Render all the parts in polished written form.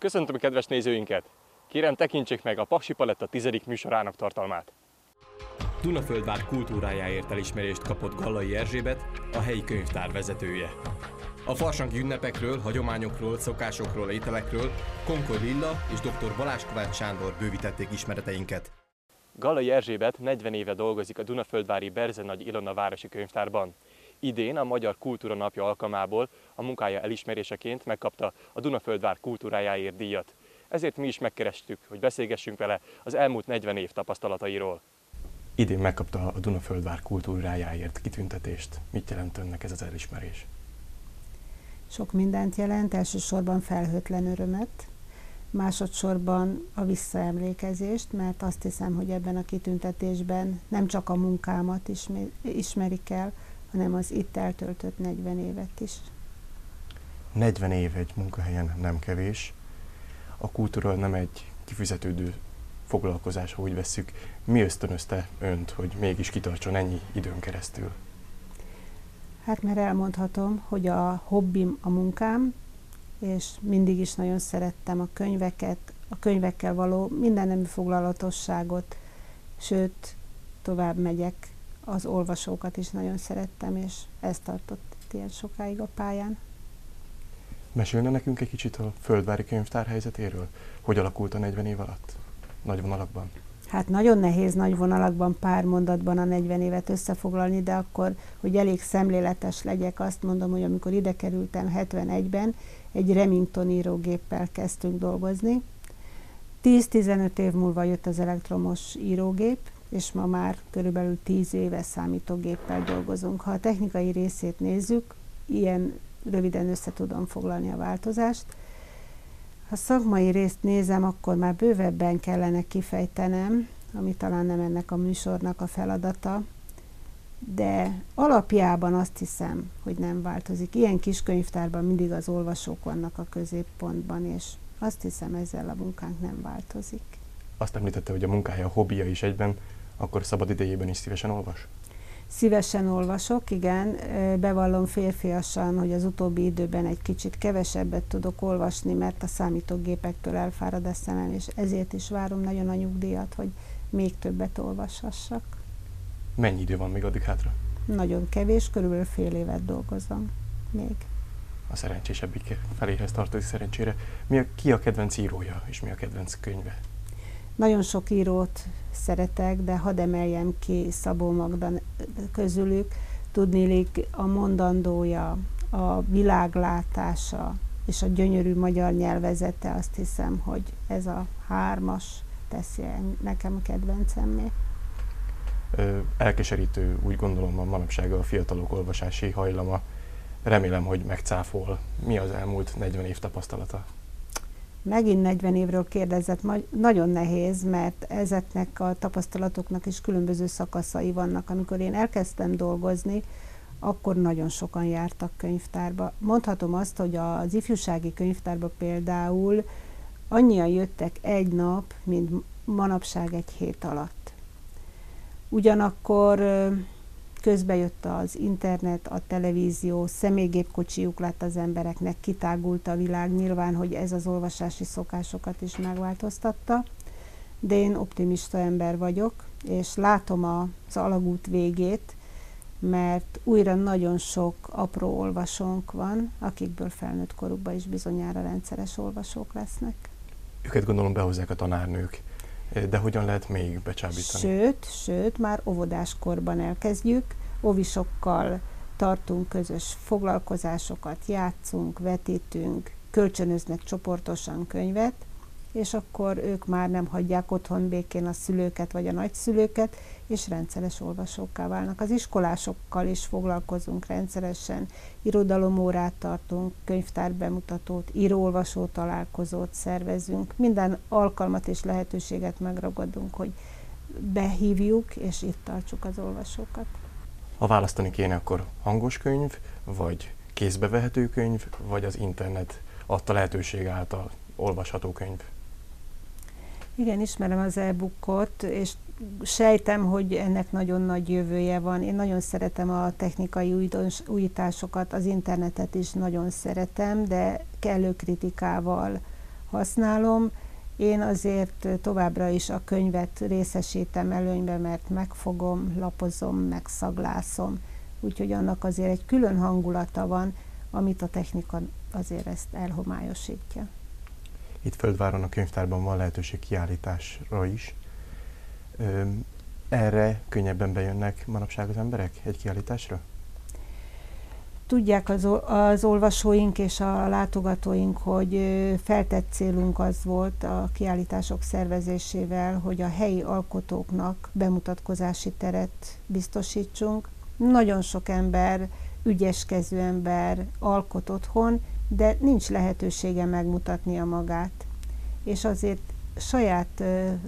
Köszöntöm a kedves nézőinket! Kérem, tekintsék meg a Paksi Paletta 10. műsorának tartalmát. Dunaföldvár kultúrájáért elismerést kapott Gallai Erzsébet, a helyi könyvtár vezetője. A farsangi ünnepekről, hagyományokról, szokásokról, ételekről Konkoly Lilla és dr. Balázs Kovács Sándor bővítették ismereteinket. Gallai Erzsébet 40 éve dolgozik a Dunaföldvári Berze Nagy Ilona városi könyvtárban. Idén a Magyar Kultúra Napja alkalmából a munkája elismeréseként megkapta a Dunaföldvár kultúrájáért díjat. Ezért mi is megkerestük, hogy beszélgessünk vele az elmúlt 40 év tapasztalatairól. Idén megkapta a Dunaföldvár kultúrájáért kitüntetést. Mit jelent önnek ez az elismerés? Sok mindent jelent, elsősorban felhőtlen örömet, másodszorban a visszaemlékezést, mert azt hiszem, hogy ebben a kitüntetésben nem csak a munkámat ismerik el, hanem az itt eltöltött 40 évet is. 40 év egy munkahelyen nem kevés. A kultúra nem egy kifizetődő foglalkozás, ha úgy vesszük. Mi ösztönözte önt, hogy mégis kitartson ennyi időn keresztül? Hát mert elmondhatom, hogy a hobbim a munkám, és mindig is nagyon szerettem a könyveket, a könyvekkel való mindennemű foglalatosságot, sőt, tovább megyek, az olvasókat is nagyon szerettem, és ez tartott ilyen sokáig a pályán. Mesélne nekünk egy kicsit a Földvári Könyvtár helyzetéről? Hogy alakult a 40 év alatt? Nagy vonalakban? Hát nagyon nehéz nagy vonalakban, pár mondatban a 40 évet összefoglalni, de akkor, hogy elég szemléletes legyek, azt mondom, hogy amikor ide kerültem 71-ben, egy Remington írógéppel kezdtünk dolgozni. 10-15 év múlva jött az elektromos írógép, és ma már körülbelül 10 éve számítógéppel dolgozunk. Ha a technikai részét nézzük, ilyen röviden össze tudom foglalni a változást. Ha szakmai részt nézem, akkor már bővebben kellene kifejtenem, ami talán nem ennek a műsornak a feladata, de alapjában azt hiszem, hogy nem változik. Ilyen kis könyvtárban mindig az olvasók vannak a középpontban, és azt hiszem, ezzel a munkánk nem változik. Azt említette, hogy a munkája, a hobbija is egyben, akkor szabad idejében is szívesen olvas? Szívesen olvasok, igen. Bevallom férfiasan, hogy az utóbbi időben egy kicsit kevesebbet tudok olvasni, mert a számítógépektől elfárad a szemem, és ezért is várom nagyon a nyugdíjat, hogy még többet olvashassak. Mennyi idő van még addig hátra? Nagyon kevés, körülbelül fél évet dolgozom még. A szerencsésebbik feléhez tartozik szerencsére. Ki a kedvenc írója, és mi a kedvenc könyve? Nagyon sok írót szeretek, de hadd emeljem ki Szabó Magda közülük. Tudniillik a mondandója, a világlátása és a gyönyörű magyar nyelvezete, azt hiszem, hogy ez a hármas teszi nekem a kedvencemmé. Elkeserítő, úgy gondolom, a manapság a fiatalok olvasási hajlama. Remélem, hogy megcáfol. Mi az elmúlt 40 év tapasztalata? Megint 40 évről kérdezett, nagyon nehéz, mert ezeknek a tapasztalatoknak is különböző szakaszai vannak. Amikor én elkezdtem dolgozni, akkor nagyon sokan jártak könyvtárba. Mondhatom azt, hogy az ifjúsági könyvtárba például annyian jöttek egy nap, mint manapság egy hét alatt. Ugyanakkor közbe jött az internet, a televízió, személygépkocsijuk lett az embereknek, kitágult a világ, nyilván, hogy ez az olvasási szokásokat is megváltoztatta, de én optimista ember vagyok, és látom az alagút végét, mert újra nagyon sok apró olvasónk van, akikből felnőtt korukban is bizonyára rendszeres olvasók lesznek. Őket gondolom behozzák a tanárnők, de hogyan lehet még becsábítani? Sőt, már óvodáskorban elkezdjük, óvisokkal tartunk közös foglalkozásokat, játszunk, vetítünk, kölcsönöznek csoportosan könyvet, és akkor ők már nem hagyják otthon békén a szülőket vagy a nagyszülőket, és rendszeres olvasókká válnak. Az iskolásokkal is foglalkozunk rendszeresen, irodalomórát tartunk, könyvtárbemutatót, író-olvasó találkozót szervezünk, minden alkalmat és lehetőséget megragadunk, hogy behívjuk, és itt tartsuk az olvasókat. Ha választani kéne, akkor hangos könyv, vagy kézbevehető könyv, vagy az internet adta lehetőség által olvasható könyv? Igen, ismerem az e-bookot, és sejtem, hogy ennek nagyon nagy jövője van. Én nagyon szeretem a technikai újításokat, az internetet is nagyon szeretem, de kellő kritikával használom. Én azért továbbra is a könyvet részesítem előnybe, mert megfogom, lapozom, megszaglászom. Úgyhogy annak azért egy külön hangulata van, amit a technika azért ezt elhomályosítja. Itt Földváron a könyvtárban van lehetőség kiállításra is. Erre könnyebben bejönnek manapság az emberek egy kiállításra? Tudják az olvasóink és a látogatóink, hogy feltett célunk az volt a kiállítások szervezésével, hogy a helyi alkotóknak bemutatkozási teret biztosítsunk. Nagyon sok ember, ügyeskező ember alkot otthon, de nincs lehetősége megmutatnia magát. És azért saját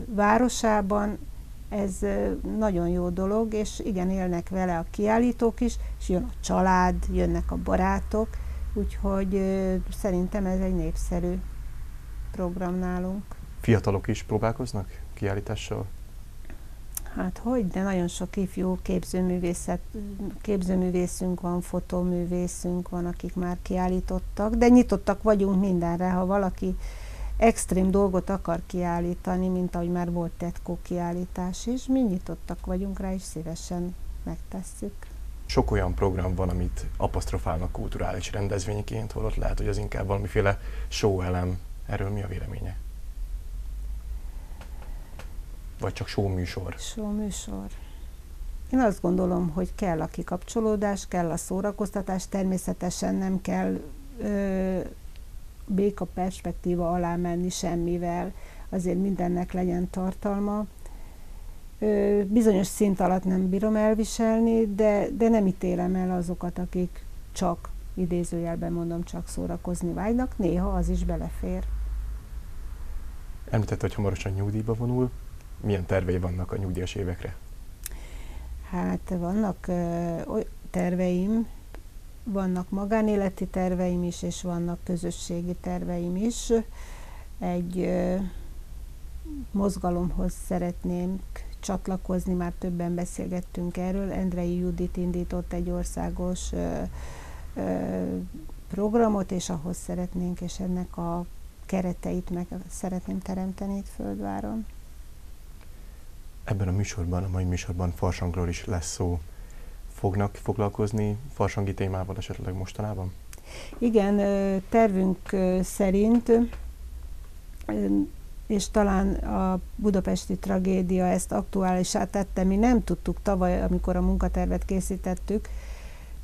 városában ez nagyon jó dolog, és igen, élnek vele a kiállítók is, és jön a család, jönnek a barátok, úgyhogy szerintem ez egy népszerű program nálunk. Fiatalok is próbálkoznak kiállítással? Hát hogy, de nagyon sok ifjú képzőművészünk van, fotóművészünk van, akik már kiállítottak, de nyitottak vagyunk mindenre, ha valaki extrém dolgot akar kiállítani, mint ahogy már volt tetkó kiállítás is, mi nyitottak vagyunk rá, és szívesen megtesszük. Sok olyan program van, amit apostrofálnak kulturális rendezvényként, holott lehet, hogy az inkább valamiféle show elem. Erről mi a véleménye? Vagy csak show műsor? Show műsor. Én azt gondolom, hogy kell a kikapcsolódás, kell a szórakoztatás, természetesen nem kell béka perspektíva alá menni semmivel, azért mindennek legyen tartalma. Bizonyos szint alatt nem bírom elviselni, de nem ítélem el azokat, akik csak, idézőjelben mondom, csak szórakozni vágynak, néha az is belefér. Említette, hogy hamarosan nyugdíjba vonul. Milyen tervei vannak a nyugdíjas évekre? Hát vannak terveim, vannak magánéleti terveim is, és vannak közösségi terveim is. Egy mozgalomhoz szeretném csatlakozni, már többen beszélgettünk erről. Endrei Judit indított egy országos programot, és ahhoz szeretnénk, és ennek a kereteit meg szeretném teremteni itt Földváron. Ebben a műsorban, a mai műsorban farsangról is lesz szó. Fognak foglalkozni farsangi témával esetleg mostanában? Igen, tervünk szerint, és talán a budapesti tragédia ezt aktuálisá tette, mi nem tudtuk tavaly, amikor a munkatervet készítettük,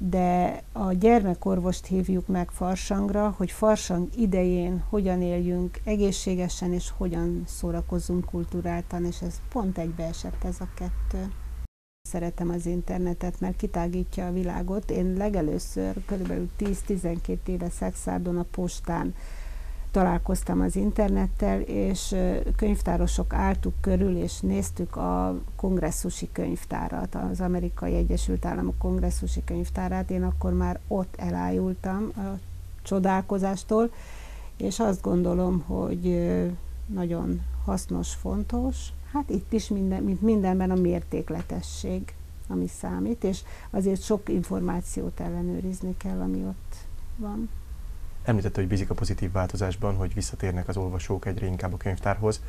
de a gyermekorvost hívjuk meg farsangra, hogy farsang idején hogyan éljünk egészségesen, és hogyan szórakozzunk kulturáltan, és ez pont egybeesett ez a kettő. Szeretem az internetet, mert kitágítja a világot. Én legelőször körülbelül 10-12 éve Szexárdon a postán találkoztam az internettel, és könyvtárosok álltuk körül, és néztük a kongresszusi könyvtárat, az Amerikai Egyesült Államok kongresszusi könyvtárát. Én akkor már ott elájultam a csodálkozástól, és azt gondolom, hogy nagyon hasznos, fontos. Hát itt is mint mindenben a mértékletesség, ami számít, és azért sok információt ellenőrizni kell, ami ott van. Említette, hogy bízik a pozitív változásban, hogy visszatérnek az olvasók egyre inkább a könyvtárhoz.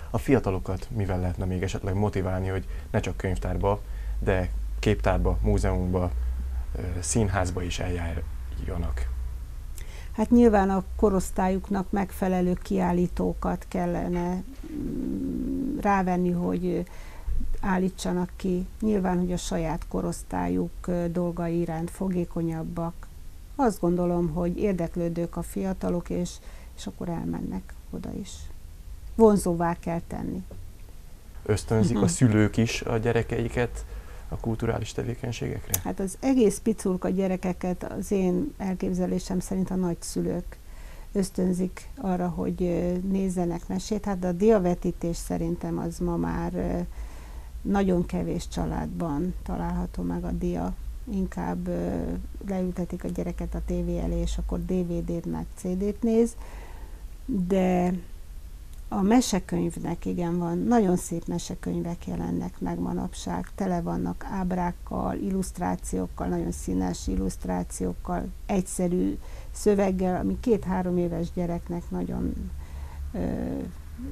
A fiatalokat mivel lehetne még esetleg motiválni, hogy ne csak könyvtárba, de képtárba, múzeumba, színházba is eljárjanak? Hát nyilván a korosztályuknak megfelelő kiállítókat kellene rávenni, hogy állítsanak ki. Nyilván, hogy a saját korosztályuk dolgai iránt fogékonyabbak. Azt gondolom, hogy érdeklődők a fiatalok, és akkor elmennek oda is. Vonzóvá kell tenni. Ösztönzik a szülők is a gyerekeiket a kulturális tevékenységekre? Hát az egész piculka gyerekeket az én elképzelésem szerint a nagyszülők ösztönzik arra, hogy nézzenek mesét. Hát a diavetítés szerintem az ma már nagyon kevés családban található meg a dia. Inkább leültetik a gyereket a tévé elé, és akkor DVD-t meg CD-t néz. De a mesekönyvnek igen van, nagyon szép mesekönyvek jelennek meg manapság, tele vannak ábrákkal, illusztrációkkal, nagyon színes illusztrációkkal, egyszerű szöveggel, ami 2-3 éves gyereknek nagyon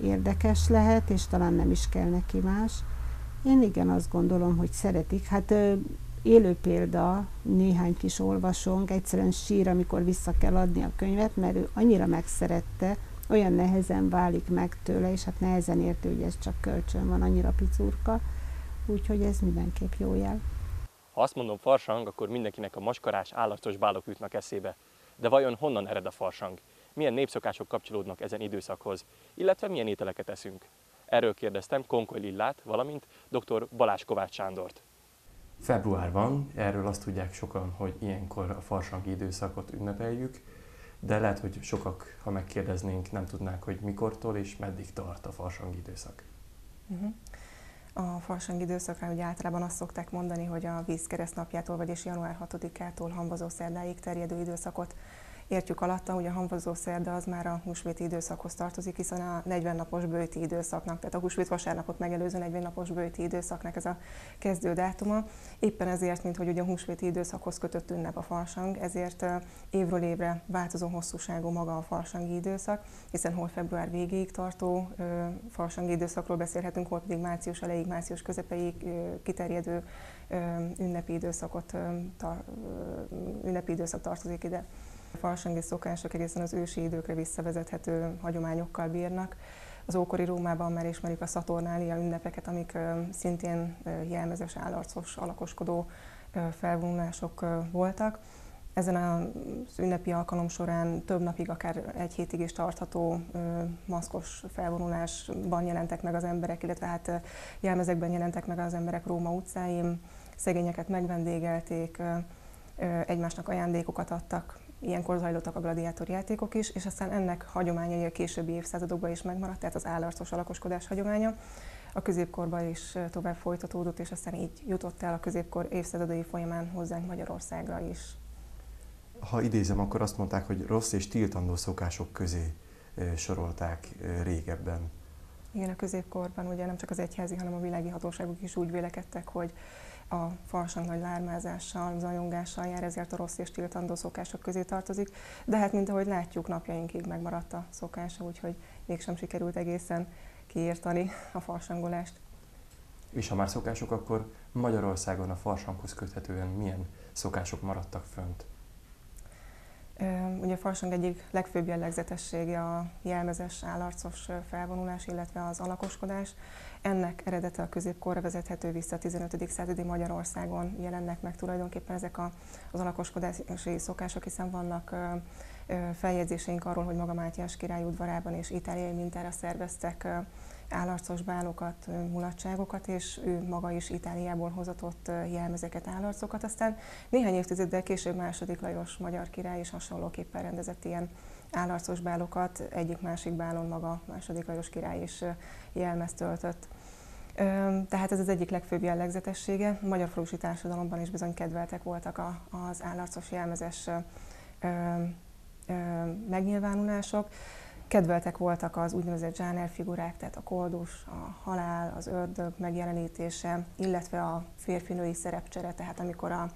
érdekes lehet, és talán nem is kell neki más. Én igen azt gondolom, hogy szeretik. Hát élő példa, néhány kis olvasónk egyszerűen sír, amikor vissza kell adni a könyvet, mert ő annyira megszerette, olyan nehezen válik meg tőle, és hát nehezen érti, hogy ez csak kölcsön van, annyira picurka, úgyhogy ez mindenképp jó jel. Ha azt mondom farsang, akkor mindenkinek a maskarás, állatos bálok jutnak eszébe. De vajon honnan ered a farsang? Milyen népszokások kapcsolódnak ezen időszakhoz? Illetve milyen ételeket eszünk? Erről kérdeztem Konkoly Lillát, valamint dr. Balázs Kovács Sándort. Február van, erről azt tudják sokan, hogy ilyenkor a farsangi időszakot ünnepeljük, de lehet, hogy sokak, ha megkérdeznénk, nem tudnák, hogy mikortól és meddig tart a farsangi időszak. A farsangi időszakra ugye általában azt szokták mondani, hogy a víz keresztnapjától, vagyis január 6-ától Hamvazó szerdáig terjedő időszakot értjük alatta, hogy a Hamvazó szerda az már a húsvéti időszakhoz tartozik, hiszen a 40 napos böjti időszaknak, tehát a húsvét vasárnapot megelőző 40 napos böjti időszaknak ez a kezdő dátuma. Éppen ezért, mint hogy ugye a húsvéti időszakhoz kötött ünnep a farsang, ezért évről évre változó hosszúságú maga a farsangi időszak, hiszen hol február végéig tartó farsangi időszakról beszélhetünk, hol pedig március elejéig, március közepéig kiterjedő ünnepi időszak tartozik ide. A farsangi szokások egészen az ősi időkre visszavezethető hagyományokkal bírnak. Az ókori Rómában már ismerjük a Saturnália ünnepeket, amik szintén jelmezes, állarcos, alakoskodó felvonulások voltak. Ezen az ünnepi alkalom során több napig, akár egy hétig is tartható maszkos felvonulásban jelentek meg az emberek, illetve hát jelmezekben jelentek meg az emberek Róma utcáin, szegényeket megvendégelték, egymásnak ajándékokat adtak. Ilyenkor zajlottak a gladiátor játékok is, és aztán ennek hagyományai a későbbi évszázadokban is megmaradt, tehát az állarcos alakoskodás hagyománya. A középkorban is tovább folytatódott, és aztán így jutott el a középkor évszázadai folyamán hozzánk Magyarországra is. Ha idézem, akkor azt mondták, hogy rossz és tiltandó szokások közé sorolták régebben. Igen, a középkorban ugye nem csak az egyházi, hanem a világi hatóságok is úgy vélekedtek, hogy a farsang nagy lármázással, zajongással jár, ezért a rossz és tiltandó szokások közé tartozik. De hát, mint ahogy látjuk, napjainkig megmaradt a szokása, úgyhogy mégsem sikerült egészen kiírtani a farsangolást. És ha már szokások, akkor Magyarországon a farsanghoz köthetően milyen szokások maradtak fönt? Ugye a farsang egyik legfőbb jellegzetessége a jelmezes, állarcos felvonulás, illetve az alakoskodás. Ennek eredete a középkorra vezethető vissza, a 15. századi Magyarországon jelennek meg tulajdonképpen ezek az alakoskodási szokások, hiszen vannak feljegyzéseink arról, hogy maga Mátyás király udvarában és itáliai mintára szerveztek állarcos bálokat, mulatságokat, és ő maga is Itáliából hozatott jelmezeket, állarcokat. Aztán néhány évtizeddel később II. Lajos magyar király is hasonlóképpen rendezett ilyen állarcos bálokat, egyik-másik bálon maga II. Lajos király is jelmezt öltött. Tehát ez az egyik legfőbb jellegzetessége. A magyar falusi társadalomban is bizony kedveltek voltak az állarcos jelmezes megnyilvánulások. Kedveltek voltak az úgynevezett zsánerfigurák, tehát a koldus, a halál, az ördög megjelenítése, illetve a férfi-női szerepcsere, tehát amikor a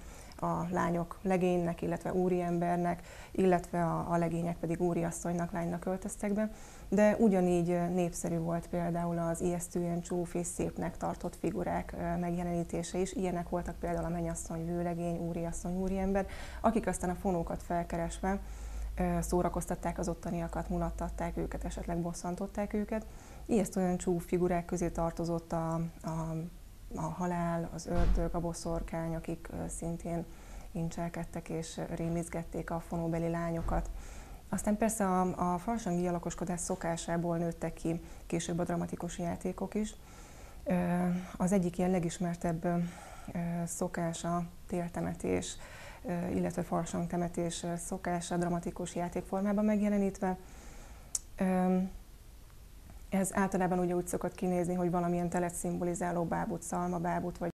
lányok legénynek, illetve úriembernek, illetve a legények pedig úriasszonynak, lánynak öltöztek be. De ugyanígy népszerű volt például az ijesztően csúf és szépnek tartott figurák megjelenítése is. Ilyenek voltak például a mennyasszony, vőlegény, úriasszony, úriember, akik aztán a fonókat felkeresve szórakoztatták az ottaniakat, mulattatták őket, esetleg bosszantották őket. Ijesztően csúf figurák közé tartozott a halál, az ördög, a boszorkány, akik szintén incselkedtek és rémizgették a fonóbeli lányokat. Aztán persze a farsangi alakoskodás szokásából nőttek ki később a dramatikus játékok is. Az egyik ilyen legismertebb szokás a téltemetés, illetve farsangtemetés szokása dramatikus játékformában megjelenítve. Ez általában ugye úgy szokott kinézni, hogy valamilyen telet szimbolizáló bábút, szalmabábút vagy